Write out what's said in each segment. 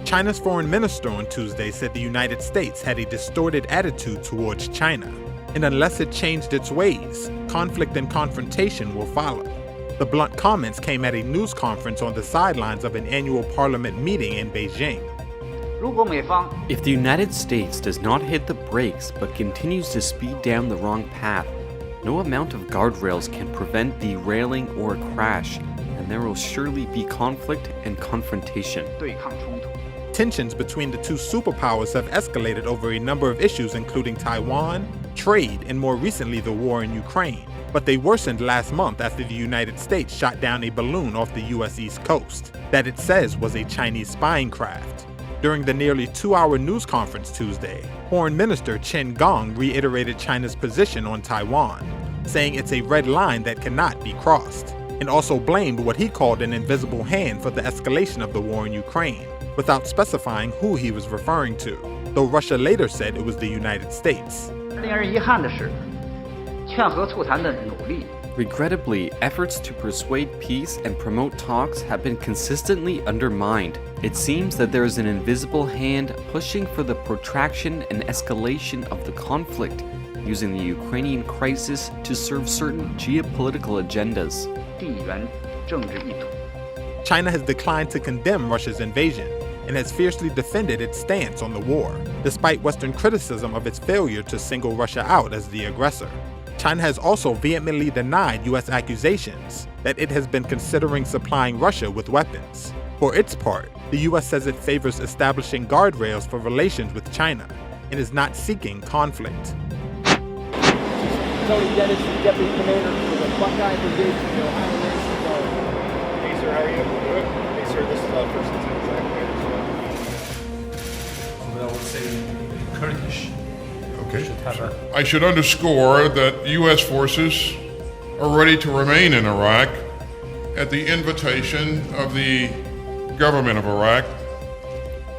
China's foreign minister on Tuesday said the United States had a distorted attitude towards China, and unless it changed its ways, conflict and confrontation will follow. The blunt comments came at a news conference on the sidelines of an annual parliament meeting in Beijing. If the United States does not hit the brakes but continues to speed down the wrong path, no amount of guardrails can prevent derailing or a crash, and there will surely be conflict and confrontation. Tensions between the two superpowers have escalated over a number of issues including Taiwan, trade, and more recently the war in Ukraine. But they worsened last month after the United States shot down a balloon off the U.S. East Coast that it says was a Chinese spying craft. During the nearly 2-hour news conference Tuesday, Foreign Minister Chen Gong reiterated China's position on Taiwan, saying it's a red line that cannot be crossed, and also blamed what he called an invisible hand for the escalation of the war in Ukraine, without specifying who he was referring to, though Russia later said it was the United States. Regrettably, efforts to persuade peace and promote talks have been consistently undermined. It seems that there is an invisible hand pushing for the protraction and escalation of the conflict, using the Ukrainian crisis to serve certain geopolitical agendas. China has declined to condemn Russia's invasion and has fiercely defended its stance on the war, despite Western criticism of its failure to single Russia out as the aggressor. China has also vehemently denied U.S. accusations that it has been considering supplying Russia with weapons. For its part, the U.S. says it favors establishing guardrails for relations with China and is not seeking conflict. Tony Dennis, Deputy Commander for the Buckeye Brigade from the Ohio Nation. Hey sir, how are you? Good. Hey sir, this is First Lieutenant Zach Commander. Well, let's say Kurdish. Okay. I should underscore that U.S. forces are ready to remain in Iraq at the invitation of the government of Iraq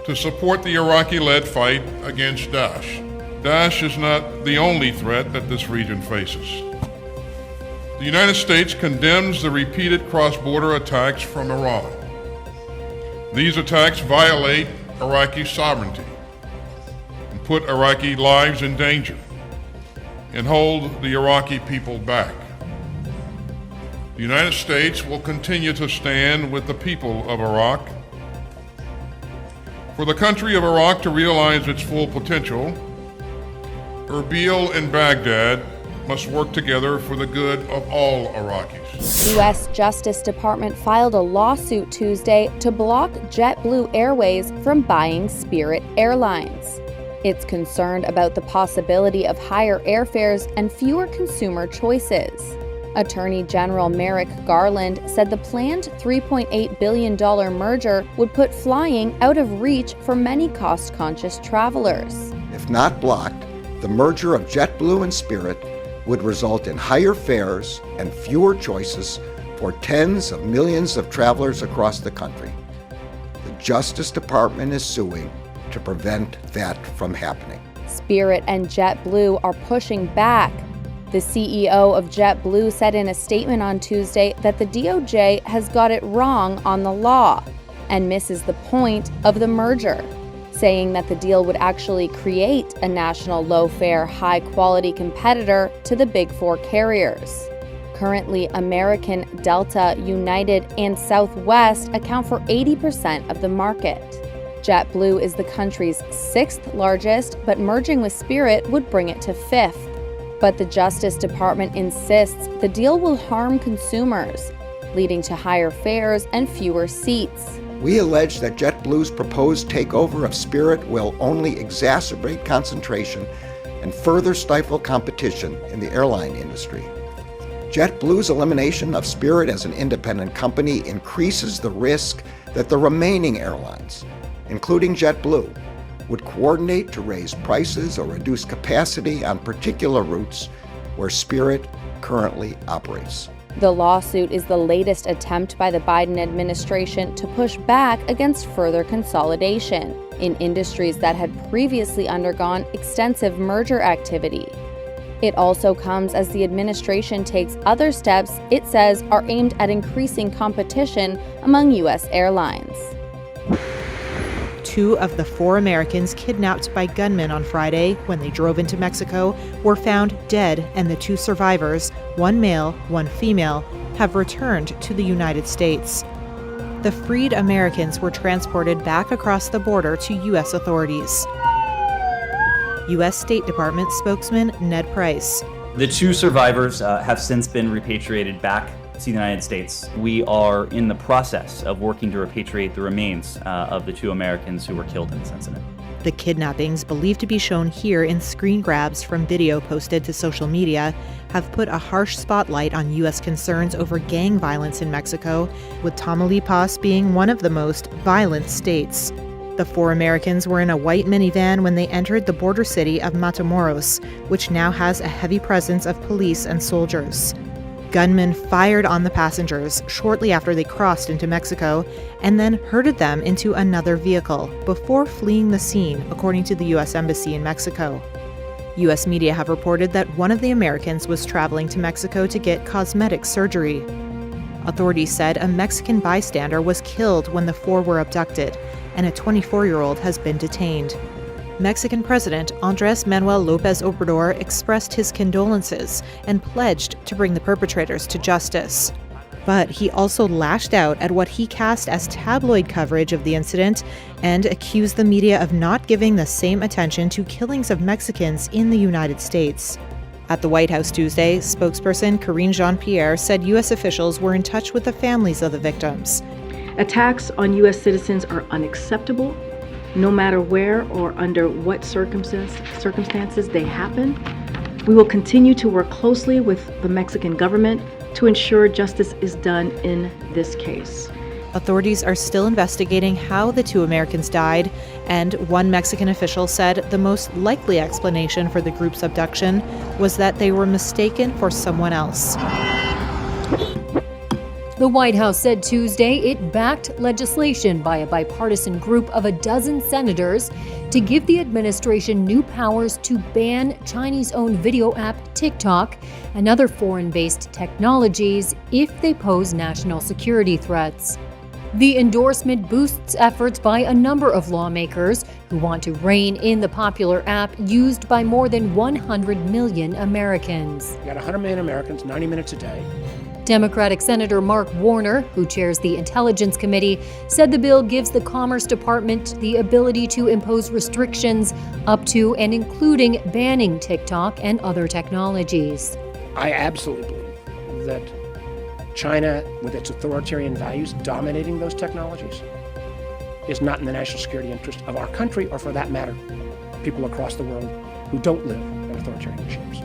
to support the Iraqi-led fight against Daesh. Daesh is not the only threat that this region faces. The United States condemns the repeated cross-border attacks from Iran. These attacks violate Iraqi sovereignty, put Iraqi lives in danger, and hold the Iraqi people back. The United States will continue to stand with the people of Iraq. For the country of Iraq to realize its full potential, Erbil and Baghdad must work together for the good of all Iraqis. The U.S. Justice Department filed a lawsuit Tuesday to block JetBlue Airways from buying Spirit Airlines. It's concerned about the possibility of higher airfares and fewer consumer choices. Attorney General Merrick Garland said the planned $3.8 billion merger would put flying out of reach for many cost-conscious travelers. If not blocked, the merger of JetBlue and Spirit would result in higher fares and fewer choices for tens of millions of travelers across the country. The Justice Department is suing to prevent that from happening. Spirit and JetBlue are pushing back. The CEO of JetBlue said in a statement on Tuesday that the DOJ has got it wrong on the law and misses the point of the merger, saying that the deal would actually create a national low-fare, high-quality competitor to the Big Four carriers. Currently, American, Delta, United, and Southwest account for 80% of the market. JetBlue is the country's 6th largest, but merging with Spirit would bring it to 5th. But the Justice Department insists the deal will harm consumers, leading to higher fares and fewer seats. We allege that JetBlue's proposed takeover of Spirit will only exacerbate concentration and further stifle competition in the airline industry. JetBlue's elimination of Spirit as an independent company increases the risk that the remaining airlines, including JetBlue, would coordinate to raise prices or reduce capacity on particular routes where Spirit currently operates. The lawsuit is the latest attempt by the Biden administration to push back against further consolidation in industries that had previously undergone extensive merger activity. It also comes as the administration takes other steps it says are aimed at increasing competition among U.S. airlines. 2 of the 4 Americans kidnapped by gunmen on Friday when they drove into Mexico were found dead, and the 2 survivors, one male, one female, have returned to the United States. The freed Americans were transported back across the border to U.S. authorities. U.S. State Department spokesman Ned Price. The 2 survivors have since been repatriated back to the United States. We are in the process of working to repatriate the remains of the 2 Americans who were killed in this incident. The kidnappings, believed to be shown here in screen grabs from video posted to social media, have put a harsh spotlight on U.S. concerns over gang violence in Mexico, with Tamaulipas being one of the most violent states. The 4 Americans were in a white minivan when they entered the border city of Matamoros, which now has a heavy presence of police and soldiers. Gunmen fired on the passengers shortly after they crossed into Mexico and then herded them into another vehicle before fleeing the scene, according to the U.S. Embassy in Mexico. U.S. media have reported that one of the Americans was traveling to Mexico to get cosmetic surgery. Authorities said a Mexican bystander was killed when the 4 were abducted, and a 24-year-old has been detained. Mexican President Andrés Manuel López Obrador expressed his condolences and pledged to bring the perpetrators to justice. But he also lashed out at what he cast as tabloid coverage of the incident and accused the media of not giving the same attention to killings of Mexicans in the United States. At the White House Tuesday, spokesperson Karine Jean-Pierre said U.S. officials were in touch with the families of the victims. Attacks on U.S. citizens are unacceptable, no matter where or under what circumstances they happen. We will continue to work closely with the Mexican government to ensure justice is done in this case. Authorities are still investigating how the 2 Americans died, and one Mexican official said the most likely explanation for the group's abduction was that they were mistaken for someone else. The White House said Tuesday it backed legislation by a bipartisan group of 12 senators to give the administration new powers to ban Chinese-owned video app TikTok and other foreign-based technologies if they pose national security threats. The endorsement boosts efforts by a number of lawmakers who want to rein in the popular app used by more than 100 million Americans. You got 100 million Americans, 90 minutes a day. Democratic Senator Mark Warner, who chairs the Intelligence Committee, said the bill gives the Commerce Department the ability to impose restrictions up to and including banning TikTok and other technologies. I absolutely believe that China, with its authoritarian values dominating those technologies, is not in the national security interest of our country, or for that matter, people across the world who don't live in authoritarian regimes.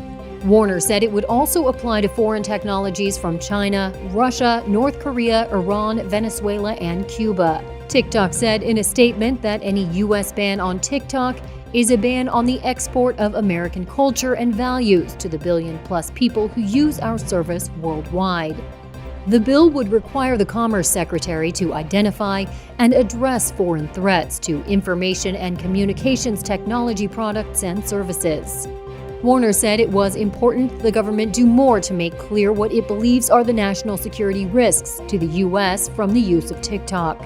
Warner said it would also apply to foreign technologies from China, Russia, North Korea, Iran, Venezuela, and Cuba. TikTok said in a statement that any U.S. ban on TikTok is a ban on the export of American culture and values to the billion-plus people who use our service worldwide. The bill would require the Commerce Secretary to identify and address foreign threats to information and communications technology products and services. Warner said it was important the government do more to make clear what it believes are the national security risks to the U.S. from the use of TikTok.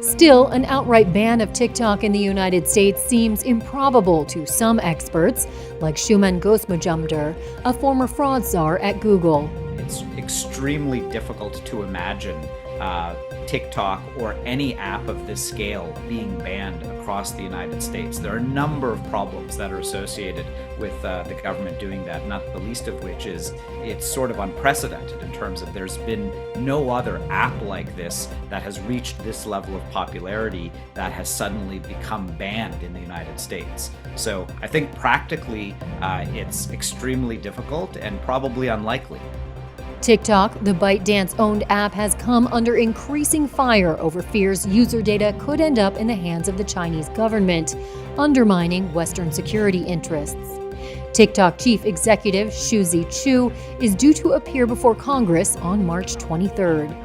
Still, an outright ban of TikTok in the United States seems improbable to some experts, like Shuman Gosmajumder, a former fraud czar at Google. It's extremely difficult to imagine TikTok or any app of this scale being banned across the United States. There are a number of problems that are associated with the government doing that, not the least of which is it's sort of unprecedented in terms of there's been no other app like this that has reached this level of popularity that has suddenly become banned in the United States. So I think practically it's extremely difficult and probably unlikely. TikTok, the ByteDance-owned app, has come under increasing fire over fears user data could end up in the hands of the Chinese government, undermining Western security interests. TikTok chief executive Xu Zichu is due to appear before Congress on March 23rd.